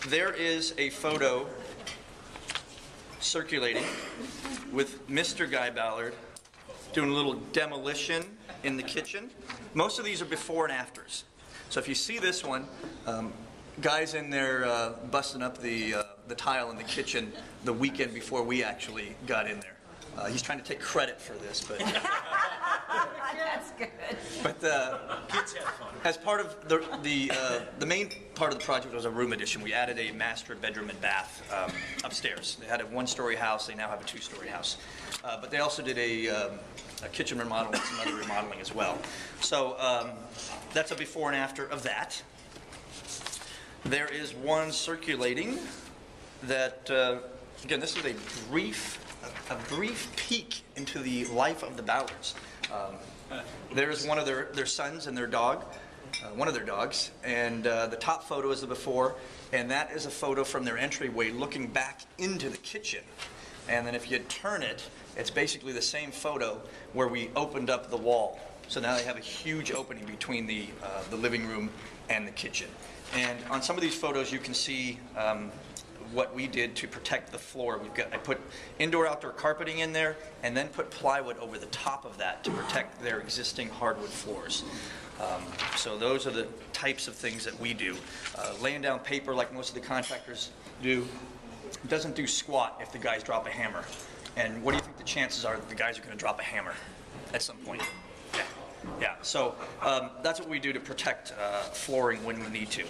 there is a photo circulating with Mr. Guy Ballard doing a little demolition in the kitchen. Most of these are before and afters. So if you see this one, Guy's in there busting up the tile in the kitchen the weekend before we actually got in there. He's trying to take credit for this, but That's good. but as part of the main part of the project was a room addition. We added a master bedroom and bath upstairs. They had a one-story house. They now have a two-story house. But they also did a kitchen remodel and some other remodeling as well. So that's a before and after of that. There is one circulating that, again, this is a brief peek into the life of the Ballards. There's one of their sons and their dog, one of their dogs, and the top photo is the before, and that is a photo from their entryway looking back into the kitchen. And then if you turn it, it's basically the same photo where we opened up the wall. So now they have a huge opening between the living room and the kitchen. And on some of these photos you can see what we did to protect the floor. I put indoor-outdoor carpeting in there and then put plywood over the top of that to protect their existing hardwood floors. So those are the types of things that we do. Laying down paper like most of the contractors do doesn't do squat if the guys drop a hammer. And what do you think the chances are that the guys are going to drop a hammer at some point? Yeah, so that's what we do to protect flooring when we need to.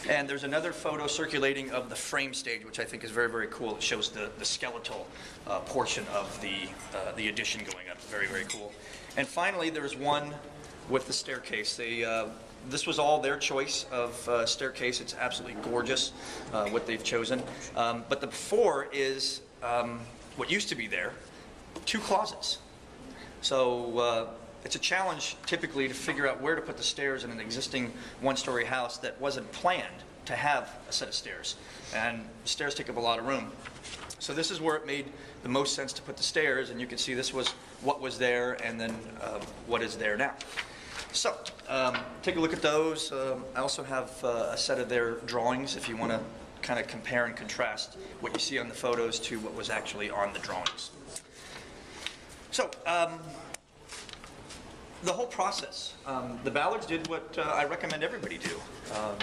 And there's another photo circulating of the frame stage, which I think is very, very cool. It shows the skeletal portion of the addition going up. Very, very cool. And finally, there's one with the staircase. This was all their choice of staircase. It's absolutely gorgeous, what they've chosen. But the before is what used to be there, 2 closets. So it's a challenge typically to figure out where to put the stairs in an existing one-story house that wasn't planned to have a set of stairs. And stairs take up a lot of room. So this is where it made the most sense to put the stairs, and you can see this was what was there and then what is there now. So take a look at those. I also have a set of their drawings if you want to kind of compare and contrast what you see on the photos to what was actually on the drawings. So the whole process, the Ballards did what I recommend everybody do.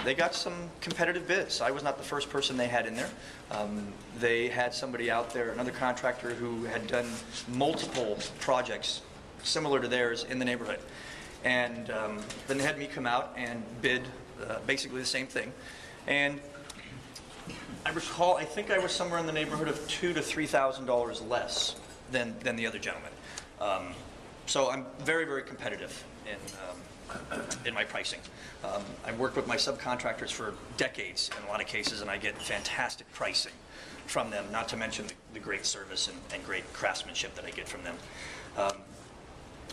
They got some competitive bids. I was not the first person they had in there. They had somebody out there, another contractor who had done multiple projects similar to theirs in the neighborhood. And then they had me come out and bid basically the same thing. And I recall, I think I was somewhere in the neighborhood of $2,000 to $3,000 less than the other gentleman. So I'm very, very competitive in my pricing. I've worked with my subcontractors for decades in a lot of cases, and I get fantastic pricing from them, not to mention the great service and great craftsmanship that I get from them.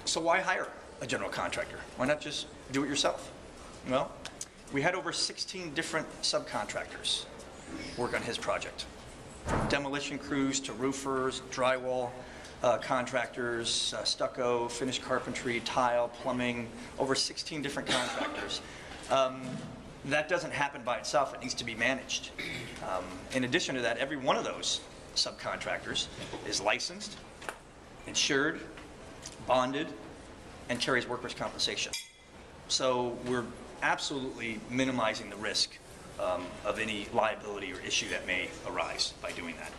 So why hire a general contractor? Why not just do it yourself? Well, we had over 16 different subcontractors work on his project. From demolition crews to roofers, drywall, contractors, stucco, finished carpentry, tile, plumbing, over 16 different contractors. That doesn't happen by itself. It needs to be managed. In addition to that, every one of those subcontractors is licensed, insured, bonded, and carries workers' compensation. So we're absolutely minimizing the risk of any liability or issue that may arise by doing that.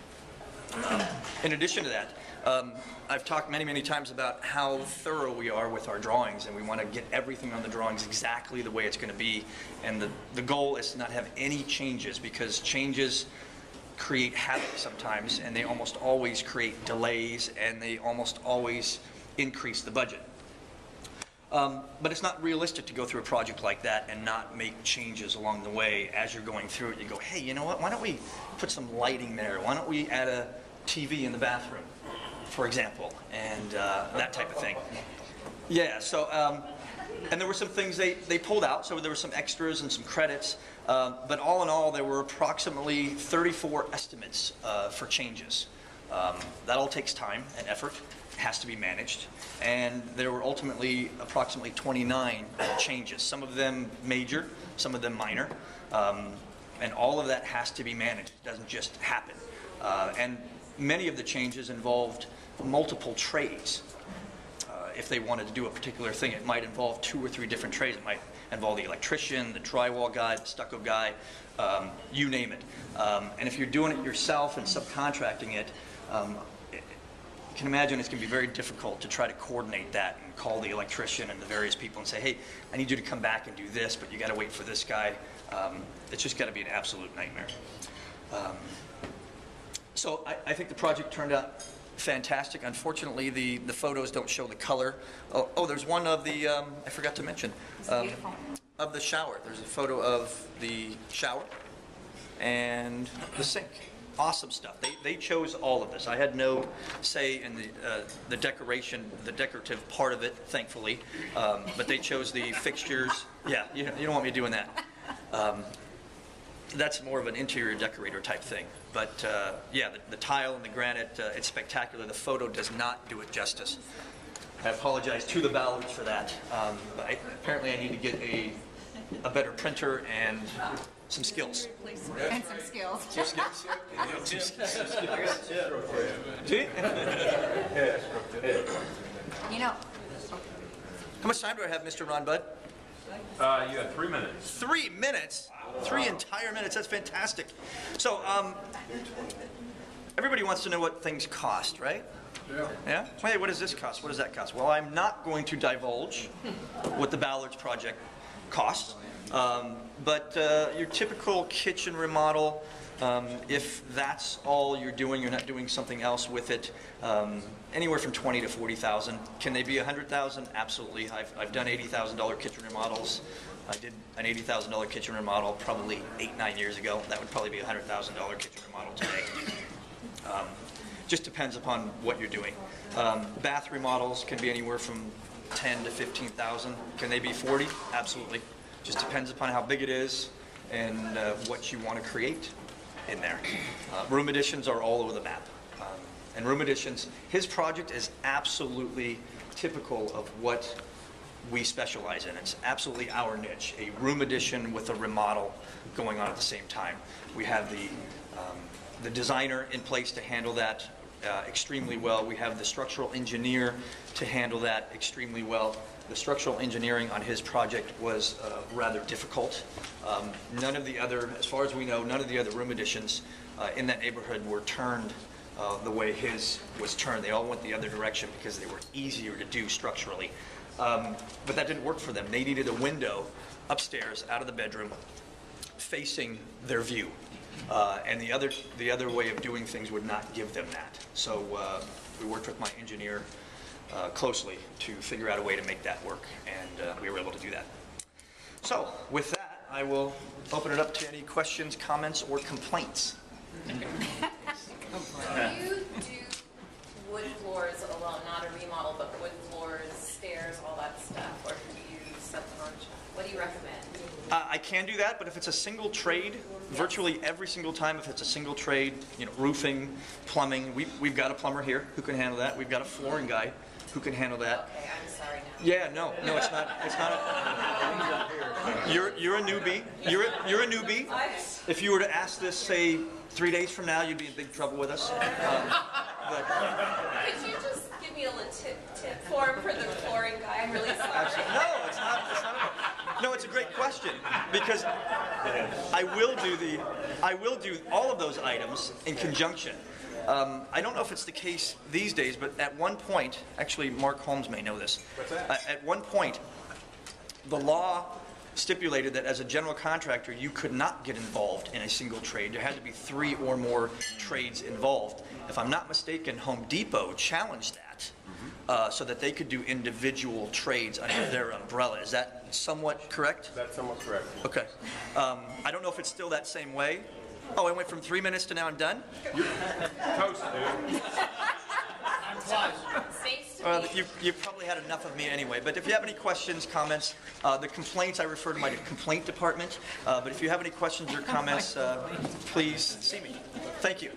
In addition to that, I've talked many, many times about how thorough we are with our drawings, and we want to get everything on the drawings exactly the way it's going to be. And the goal is to not have any changes, because changes create havoc sometimes, and they almost always create delays, and they almost always increase the budget. But it's not realistic to go through a project like that and not make changes along the way. As you're going through it, you go, hey, you know what, why don't we put some lighting there? Why don't we add a TV in the bathroom, for example, and that type of thing. Yeah, so, and there were some things they pulled out, so there were some extras and some credits, but all in all, there were approximately 34 estimates for changes. That all takes time and effort. Has to be managed, and there were ultimately approximately 29 changes, some of them major, some of them minor, and all of that has to be managed. It doesn't just happen. And many of the changes involved multiple trades. If they wanted to do a particular thing, it might involve 2 or 3 different trades. It might involve the electrician, the drywall guy, the stucco guy, you name it. And if you're doing it yourself and subcontracting it, you can imagine it's going to be very difficult to try to coordinate that and call the electrician and the various people and say, hey, I need you to come back and do this, but you got to wait for this guy. It's just got to be an absolute nightmare. So I think the project turned out fantastic. Unfortunately, the photos don't show the color. Oh, there's one of the, I forgot to mention, of the shower. There's a photo of the shower and the sink. Awesome stuff. They chose all of this. I had no say in the decoration, the decorative part of it, thankfully. But they chose the fixtures. Yeah, you don't want me doing that. That's more of an interior decorator type thing. But yeah, the tile and the granite, it's spectacular. The photo does not do it justice. I apologize to the Ballards for that. But apparently I need to get a better printer and some skills. And some skills. Some skills. You know, How much time do I have, Mr. Ron Budd? You have 3 minutes. 3 minutes? 3 entire minutes, that's fantastic. So, everybody wants to know what things cost, right? Yeah. Yeah? Hey, what does this cost? What does that cost? Well, I'm not going to divulge what the Ballards project costs, but your typical kitchen remodel, if that's all you're doing, you're not doing something else with it, anywhere from $20,000 to $40,000. Can they be $100,000? Absolutely. I've done $80,000 kitchen remodels. I did an $80,000 kitchen remodel probably 8-9 years ago. That would probably be a $100,000 kitchen remodel today. Just depends upon what you're doing. Bath remodels can be anywhere from $10,000 to $15,000. Can they be $40,000? Absolutely. Just depends upon how big it is and what you want to create in there. Room additions are all over the map. And room additions, his project is absolutely typical of what we specialize in. It's absolutely our niche, a room addition with a remodel going on at the same time. We have the designer in place to handle that extremely well. We have the structural engineer to handle that extremely well. The structural engineering on his project was rather difficult. None of the other, as far as we know, none of the other room additions in that neighborhood were turned the way his was turned. They all went the other direction because they were easier to do structurally. But that didn't work for them. They needed a window upstairs out of the bedroom facing their view. And the other way of doing things would not give them that. So we worked with my engineer closely to figure out a way to make that work, and we were able to do that. So with that, I will open it up to any questions, comments, or complaints. Do you do wood floors alone, not a remodel, but wood floors, stairs, all that stuff, or do you use subcontract? What do you recommend? I can do that, but if it's a single trade, virtually every single time, if it's a single trade, you know, roofing, plumbing, we've got a plumber here who can handle that. We've got a flooring guy who can handle that. Okay, I'm sorry now. Yeah, no, it's not. It's not. You're a newbie. You're a newbie. If you were to ask this, say, 3 days from now, you'd be in big trouble with us. But Could you just give me a little tip form for the flooring guy? I'm really sorry. no, it's not. No, it's a great question because I will do all of those items in conjunction. I don't know if it's the case these days, but at one point, actually, Mark Holmes may know this. What's that? At one point, the law stipulated that as a general contractor, you could not get involved in a single trade. There had to be 3 or more trades involved. If I'm not mistaken, Home Depot challenged that so that they could do individual trades under their umbrella. Is that somewhat correct? That's somewhat correct. Okay. I don't know if it's still that same way. Oh, I went from 3 minutes to now I'm done? Toast, dude. Safe to Well, be. you probably had enough of me anyway. But if you have any questions, comments, the complaints, I refer to my complaint department. But if you have any questions or comments, please see me. Thank you.